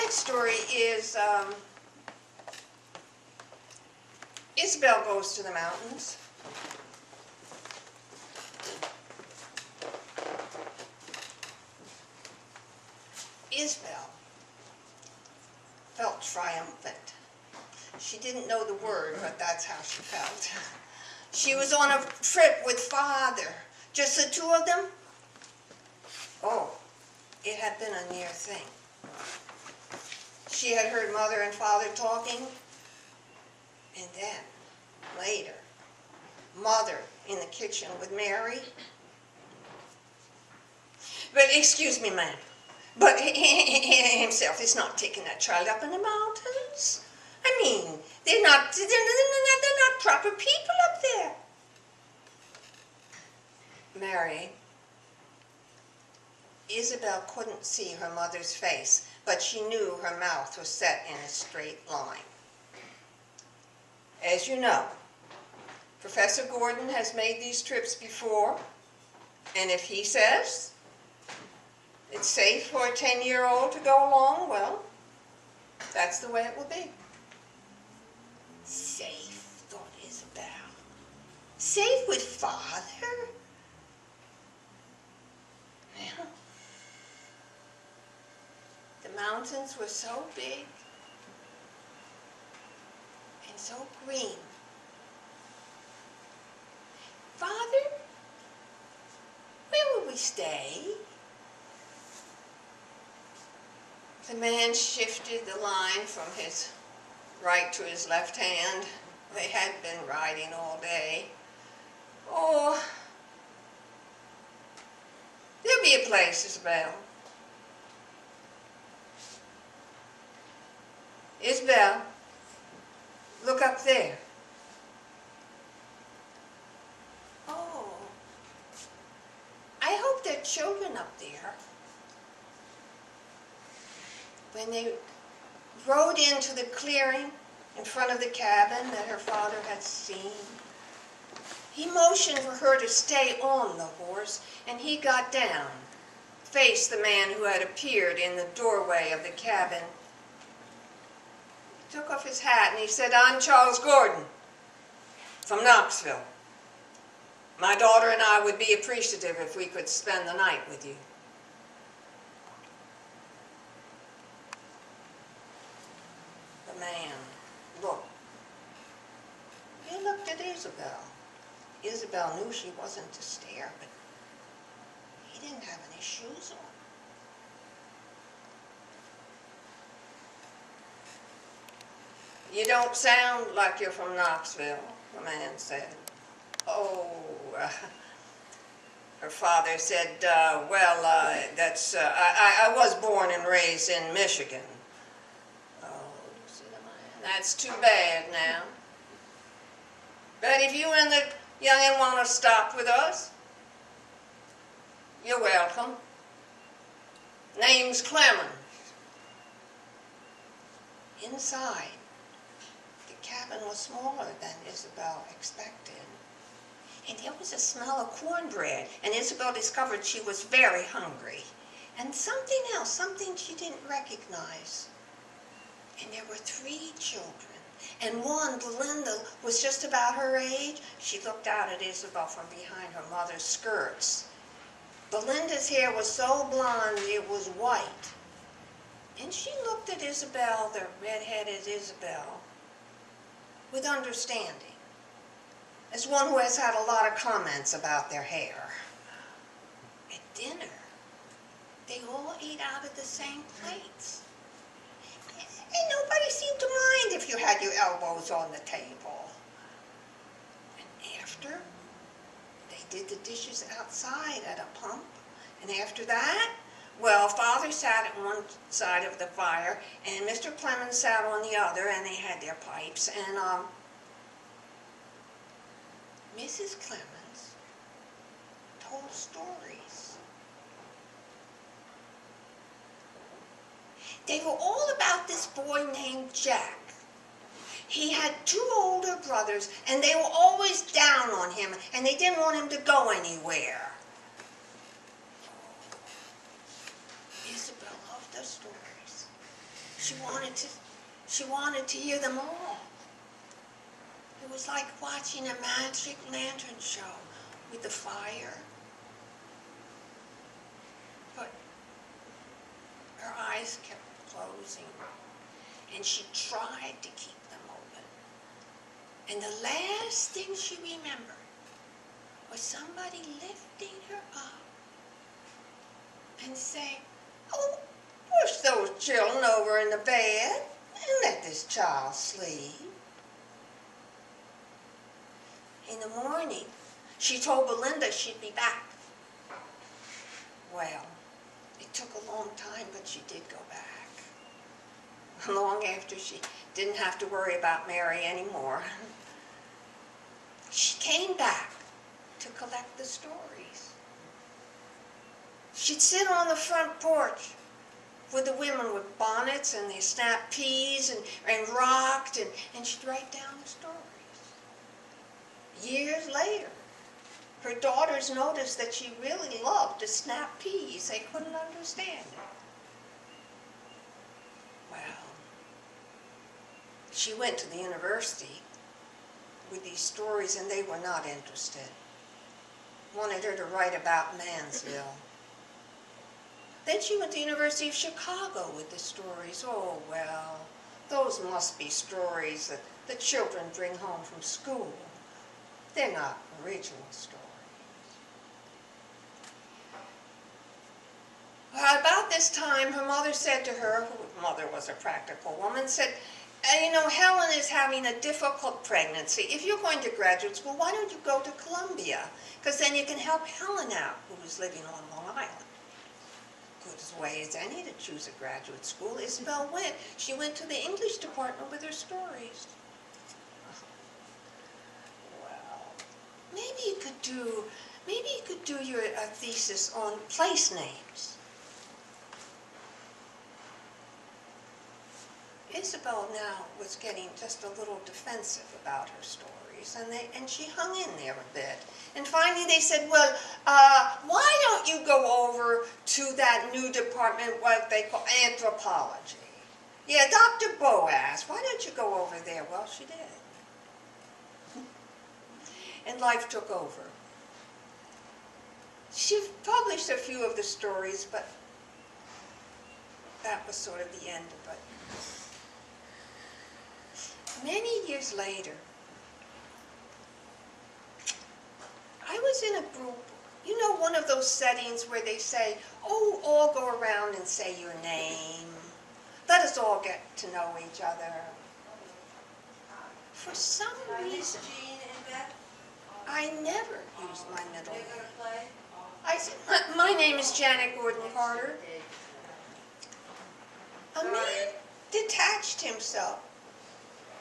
next story is Isabel Goes to the Mountains. Isabel felt triumphant. She didn't know the word, but that's how she felt. She was on a trip with Father. Just the two of them? Oh, it had been a near thing. She had heard Mother and Father talking, and then, later, Mother in the kitchen with Mary. But excuse me, ma'am, but he himself is not taking that child up in the mountains. I mean, they're not proper people up there. Mary, Isabel couldn't see her mother's face, but she knew her mouth was set in a straight line. As you know, Professor Gordon has made these trips before, and if he says it's safe for a 10-year-old to go along, well, that's the way it will be. Safe, thought Isabel. Safe with Father? Well, the mountains were so big and so green. Father, where will we stay? The man shifted the line from his right to his left hand. They had been riding all day. Oh, there'll be a place, Isabel. Isabel, look up there. Oh, I hope there are children up there. When they rode into the clearing in front of the cabin that her father had seen, he motioned for her to stay on the horse, and he got down, faced the man who had appeared in the doorway of the cabin. He took off his hat and he said, "I'm Charles Gordon from Knoxville. My daughter and I would be appreciative if we could spend the night with you." The man looked. He looked at Isabel. Isabel knew she wasn't to stare, but he didn't have any shoes on. "You don't sound like you're from Knoxville," the man said. "Oh," her father said, I was born and raised in Michigan." "Oh," said the man, "that's too bad now. But if you and the young'un want to stop with us, you're welcome. Name's Clemens." Inside, the cabin was smaller than Isabel expected. And there was a smell of cornbread, and Isabel discovered she was very hungry. And something else, something she didn't recognize. And there were 3 children. And one, Belinda, was just about her age. She looked out at Isabel from behind her mother's skirts. Belinda's hair was so blonde it was white. And she looked at Isabel, the red-headed Isabel, with understanding, as one who has had a lot of comments about their hair. At dinner, they all ate out of the same plates. And nobody seemed to mind if you had your elbows on the table. And after, they did the dishes outside at a pump. And after that, well, Father sat at one side of the fire, and Mr. Clemens sat on the other, and they had their pipes. And Mrs. Clemens told stories. They were all about this boy named Jack. He had 2 older brothers, and they were always down on him, and they didn't want him to go anywhere. Isabel loved the stories. She wanted to hear them all. It was like watching a magic lantern show with the fire. But her eyes kept closing, and she tried to keep them open. And the last thing she remembered was somebody lifting her up and saying, "Oh, push those children over in the bed and let this child sleep." In the morning, she told Belinda she'd be back. Well, it took a long time, but she did go back. Long after she didn't have to worry about Mary anymore. She came back to collect the stories. She'd sit on the front porch with the women with bonnets, and they snapped peas and rocked, and she'd write down the stories. Years later, her daughters noticed that she really loved to snap peas. They couldn't understand it. Well, she went to the university with these stories, and they were not interested. Wanted her to write about Mansville. Then she went to the University of Chicago with the stories. Oh, well, those must be stories that the children bring home from school. They're not original stories. Well, about this time, her mother said to her, her mother was a practical woman, said, "You know, Helen is having a difficult pregnancy. If you're going to graduate school, why don't you go to Columbia? Because then you can help Helen out, who was living on Long Island." Good as way as any to choose a graduate school. Isabel went. She went to the English department with her stories. Well, maybe you could do your thesis on place names. Isabel now was getting just a little defensive about her stories, and she hung in there a bit. And finally they said, "Well, why don't you go over to that new department, what they call anthropology? Yeah, Dr. Boaz, why don't you go over there?" Well, she did. And life took over. She published a few of the stories, but that was sort of the end of it. Many years later, I was in a group, you know, one of those settings where they say, "Oh, all go around and say your name. Let us all get to know each other." For some reason, I never used my middle name. I said, "My name is Janet Gordon Carter." A man detached himself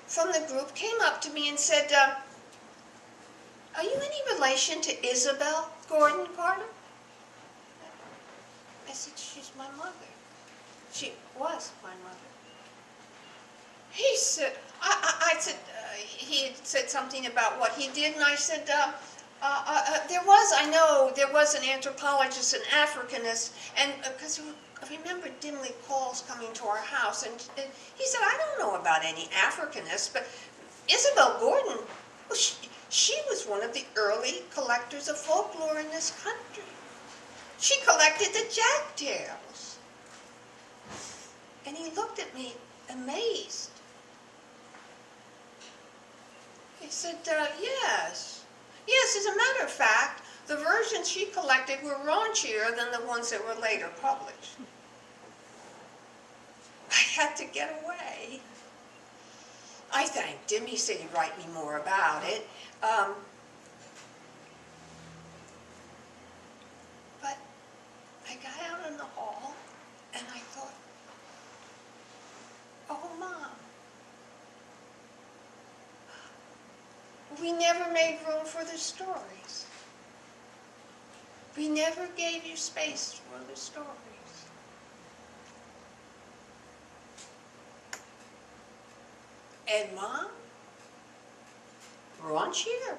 from the group, came up to me and said, "Are you any relation to Isabel Gordon Carter?" I said, "She's my mother." She was my mother. He said, I said, he had said something about what he did, and I said, there was an anthropologist, an Africanist, and because I remember dimly calls coming to our house, and he said, "I don't know about any Africanists, but Isabel Gordon, well, she was one of the early collectors of folklore in this country. She collected the jacktails." And he looked at me amazed. He said, yes. Yes, as a matter of fact, the versions she collected were raunchier than the ones that were later published. I had to get away. I thanked him. He said he'd write me more about it. But I got out in the hall, and I thought, "Oh, Mom, we never made room for the stories. We never gave you space for the stories." And Mom, raunchier.